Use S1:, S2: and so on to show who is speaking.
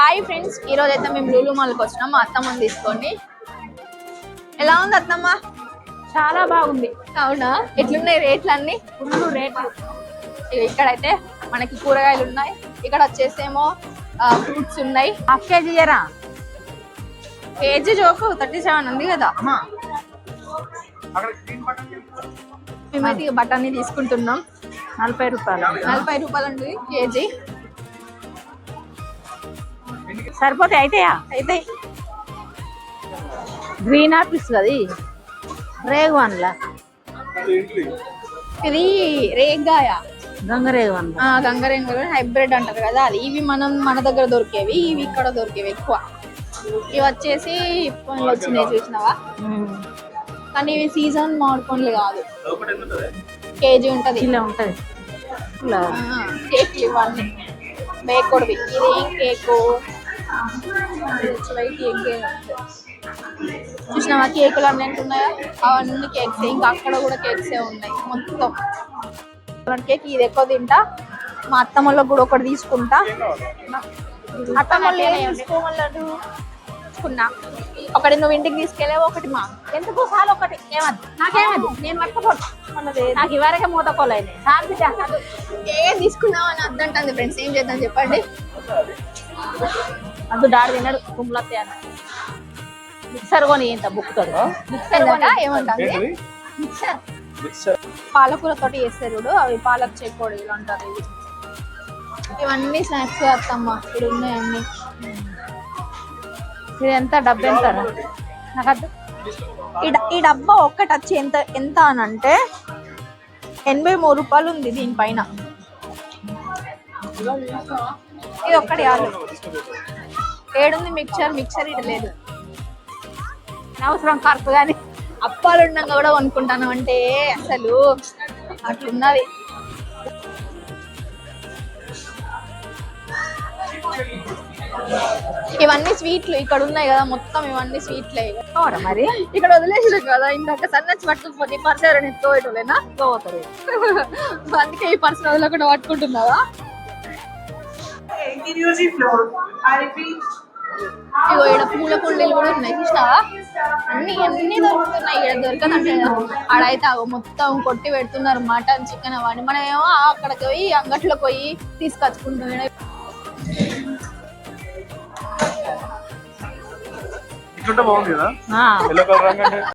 S1: Hi friends, ఈ రోజు అయితే మేము లూలు మాల్కి వచ్చినాం. మా అత్తమ్మని తీసుకోండి. ఎలా ఉంది అత్తమ్మ?
S2: చాలా బాగుంది.
S1: అవునా? ఎట్లున్నాయి రేట్లు అన్ని?
S2: ఫుల్ రేట్లు.
S1: ఇక్కడైతే మనకి కూరగాయలు ఉన్నాయి. ఇక్కడ వచ్చేసేమో ఫ్రూట్స్ ఉన్నాయి.
S2: హాఫ్ కేజీ ఇయ్యరా?
S1: కేజీ జోకు 37 ఉంది కదా. మేమైతే ఇక బఠానీ తీసుకుంటున్నాం.
S2: 40 రూపాయలు.
S1: 40 రూపాయలు ఉంది కేజీ.
S2: సరిపోతే అయితాయా?
S1: అయితే
S2: గ్రీన్ ఆపిల్స్ అది రేగు వన్లా,
S1: ఇది రేగాయ,
S2: గంగరేగు వన్.
S1: గంగరేంగులు హైబ్రిడ్ అంటారు కదా అది. ఇవి మన దగ్గర దొరికేవి, ఇవి ఇక్కడ దొరికేవి ఎక్కువ. ఇవి వచ్చేసి పండ్లు వచ్చినాయి చూసినావా, కానీ ఇవి సీజన్ మామిడి పండ్లు కాదు. కేజీ ఉంటది,
S2: ఇలా ఉంటది.
S1: కేక్ ఇవన్నీ బేకోడివి. ఇది ఏం కేకు? వైట్ ఎగ్ చూసినావా? కేకులు అన్నీ ఉన్నాయా? అవన్నీ కేక్స్. ఇంకా అక్కడ కూడా కేక్సే ఉన్నాయి మొత్తం. కేక్ ఇది ఎక్కువ తింటా. మా అత్తమ్మలో కూడా ఒకటి తీసుకుంటా. అత్తమ్మలో తీసుకోమన్నాడు తీసుకున్నా. ఒకటి నువ్వు ఇంటికి తీసుకెళ్ళావు, ఒకటి మా
S2: ఎందుకు సార్ ఒకటి ఏమద్దు, నాకేమద్దు, నేను పట్టుకోను. నాకు ఇవరకే మూతకోలేదు.
S1: ఏం తీసుకున్నావు అని అద్దంటుంది. ఫ్రెండ్స్ ఏం చేద్దాం చెప్పండి.
S2: అది డాడీ తిన్నాడు కుమ్లత్తే అని. మిక్సర్ కొని ఇంత బుక్కుతాడు.
S1: మిక్సర్ ఏమంటుంది? మిక్సర్ పాలకూర తోటి చేస్తారు చూడు, అవి పాలక్ చెకోడీలు అంటారు. ఇవన్నీ స్నాక్స్ అత్తమ్మ ఇక్కడ ఉన్నాయన్నీ.
S2: ఇది ఎంత? డబ్బు ఎంత? నాకు
S1: ఈ డబ్బా ఒక్కటి వచ్చి ఎంత అని అంటే 83 రూపాయలు ఉంది దీనిపైన. ఇది ఒక్కటి కాదు. ఏడుంది మిక్సర్ ఇది లేదు.
S2: అవసరం ఖర్చు కానీ
S1: అప్పాలు ఉండగా కూడా కొనుక్కుంటాను అంటే అసలు అట్లున్నది. ఇవన్నీ స్వీట్లు ఇక్కడ ఉన్నాయి కదా, మొత్తం ఇవన్నీ స్వీట్లే.
S2: మరి
S1: ఇక్కడ వదిలేసారు కదా, ఇంకొక సన్నచ్చి పట్టుకుపోతే పర్స్ ఎవరైనా ఎత్తుకోవటంలేనా?
S2: పోతారు.
S1: అందుకే ఈ పర్స్ వదలకుండా పట్టుకుంటున్నావా? ఇగో ఇక్కడ పూల కుండీలు కూడా ఉన్నాయి చూసినావా? అన్ని దొరుకుతున్నాయి. ఇక్కడ దొరకదంటే ఆడైతే మొత్తం కొట్టి పెడుతున్నారు మటన్, చికెన్ అవన్నీ. మనం ఏమో అక్కడికి పోయి అంగట్లోకి పోయి తీసుకొచ్చుకుంటున్నాం.
S3: బాగుంది కదా.